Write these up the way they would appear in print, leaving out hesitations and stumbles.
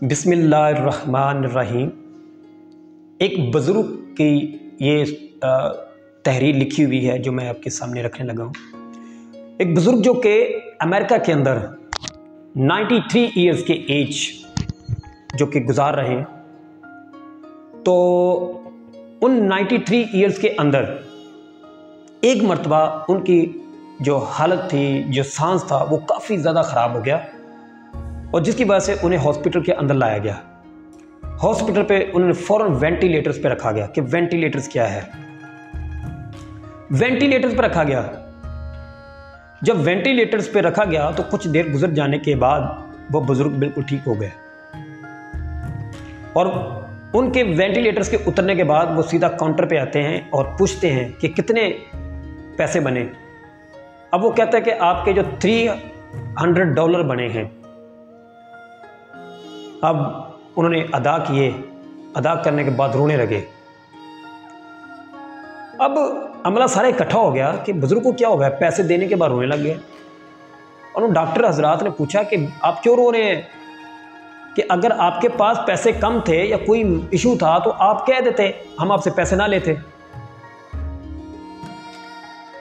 बिस्मिल्लाहिर्रहमानिर्रहीम। एक बुज़ुर्ग की ये तहरीर लिखी हुई है जो मैं आपके सामने रखने लगा हूँ। एक बुज़ुर्ग जो कि अमेरिका के अंदर 93 इयर्स के एज जो कि गुजार रहे हैं, तो उन 93 इयर्स के अंदर एक मर्तबा उनकी जो हालत थी, जो सांस था, वो काफ़ी ज़्यादा ख़राब हो गया और जिसकी वजह से उन्हें हॉस्पिटल के अंदर लाया गया। हॉस्पिटल पे उन्हें फ़ौरन वेंटिलेटर्स पे रखा गया कि वेंटिलेटर्स क्या है। वेंटिलेटर्स पे रखा गया। जब वेंटिलेटर्स पे रखा गया तो कुछ देर गुजर जाने के बाद वो बुज़ुर्ग बिल्कुल ठीक हो गए और उनके वेंटिलेटर्स के उतरने के बाद वो सीधा काउंटर पे आते हैं और पूछते हैं कि कितने पैसे बने। अब वो कहता है कि आपके जो $300 बने हैं। अब उन्होंने अदा किए, अदा करने के बाद रोने लगे। अब अमला सारा इकट्ठा हो गया कि बुजुर्ग को क्या हो गया, पैसे देने के बाद रोने लग गए। और उन डॉक्टर हजरात ने पूछा कि आप क्यों रो रहे हैं, कि अगर आपके पास पैसे कम थे या कोई इशू था तो आप कह देते, हम आपसे पैसे ना लेते।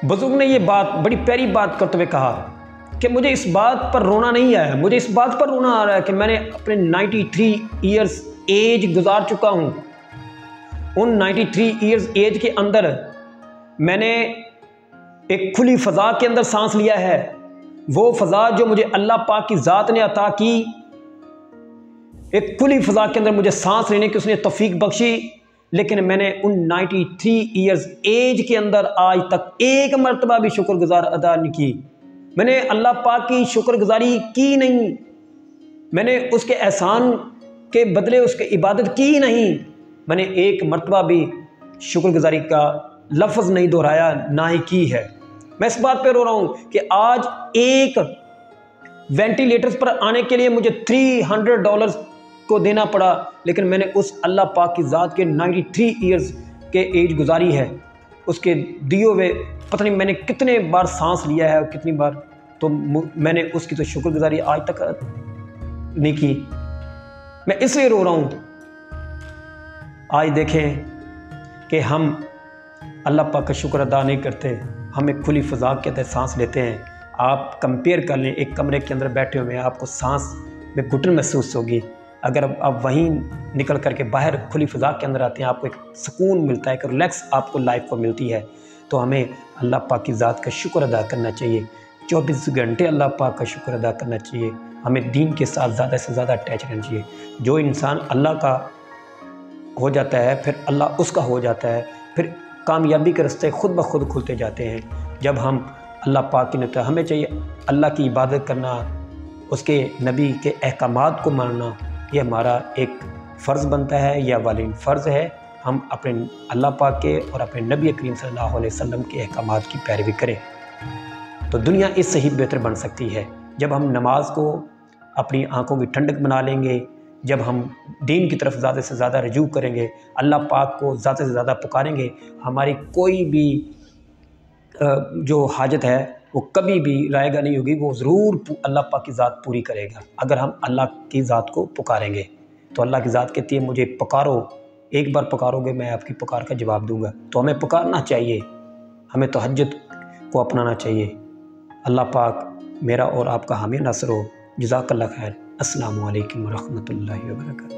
बुजुर्ग ने ये बात बड़ी प्यारी बात करते हुए कहा कि मुझे इस बात पर रोना नहीं आया, मुझे इस बात पर रोना आ रहा है कि मैंने अपने 93 इयर्स एज गुजार चुका हूँ। उन 93 इयर्स एज के अंदर मैंने एक खुली फ़ज़ा के अंदर सांस लिया है। वो फ़ज़ा जो मुझे अल्लाह पाक की ज़ात ने अता की, एक खुली फ़ज़ा के अंदर मुझे सांस लेने की उसने तौफीक बख्शी। लेकिन मैंने उन 93 इयर्स एज के अंदर आज तक एक मरतबा भी शुक्रगुजार अदा नहीं की। मैंने अल्लाह पाक की शुक्रगुजारी की नहीं, मैंने उसके एहसान के बदले उसकी इबादत की नहीं, मैंने एक मरतबा भी शुक्रगुजारी का लफ्ज़ नहीं दोहराया, ना ही की है। मैं इस बात पे रो रहा हूँ कि आज एक वेंटिलेटर्स पर आने के लिए मुझे $300 को देना पड़ा, लेकिन मैंने उस अल्लाह पाक की ज़ात के 93 इयर्स के एज गुजारी है। उसके दिए हुए पता नहीं मैंने कितने बार सांस लिया है और कितनी बार, तो मैंने उसकी तो शुक्रगुजारी आज तक नहीं की। मैं इसलिए रो रहा हूँ। आज देखें कि हम अल्लाह पाक का शुक्र अदा नहीं करते, हम एक खुली फ़ज़ा के अंदर सांस लेते हैं। आप कंपेयर कर लें, एक कमरे के अंदर बैठे हुए हैं, आपको सांस में घुटन महसूस होगी। अगर आप वहीं निकल करके बाहर खुली फ़ज़ा के अंदर आते हैं, आपको एक सुकून मिलता है, एक रिलैक्स आपको लाइफ को मिलती है। तो हमें अल्लाह पाक की ज़ात का शुक्र अदा करना चाहिए। 24 घंटे अल्लाह पाक का शुक्र अदा करना चाहिए। हमें दीन के साथ ज़्यादा से ज़्यादा अटैच रहना चाहिए। जो इंसान अल्लाह का हो जाता है फिर अल्लाह उसका हो जाता है, फिर कामयाबी के रास्ते खुद ब खुद खुलते जाते हैं। जब हम अल्लाह पाक की नता, हमें चाहिए अल्लाह की इबादत करना, उसके नबी के अहकामात को मानना, ये हमारा एक फ़र्ज़ बनता है या वालिन फ़र्ज़ है। हम अपने अल्लाह पाक के और अपने नबी करीम सल्लल्लाहु अलैहि वसल्लम के अहकामात की पैरवी करें तो दुनिया इससे ही बेहतर बन सकती है। जब हम नमाज को अपनी आंखों की ठंडक बना लेंगे, जब हम दीन की तरफ ज़्यादा से ज़्यादा रजू करेंगे, अल्लाह पाक को ज़्यादा से ज़्यादा पुकारेंगे, हमारी कोई भी जो हाजत है वो कभी भी रायगा नहीं होगी, वो ज़रूर अल्लाह पाक की ज़ात पूरी करेगा। अगर हम अल्लाह की ज़ात को पुकारेंगे तो अल्लाह की ज़ात कहती है मुझे पुकारो, एक बार पुकारोगे मैं आपकी पुकार का जवाब दूंगा। तो हमें पुकारना चाहिए, हमें तहज्जुद को अपनाना चाहिए। अल्लाह पाक मेरा और आपका हामी नसर हो। जज़ाकल्लाह खैर। अस्सलामु अलैकुम व रहमतुल्लाहि व बरकातहू।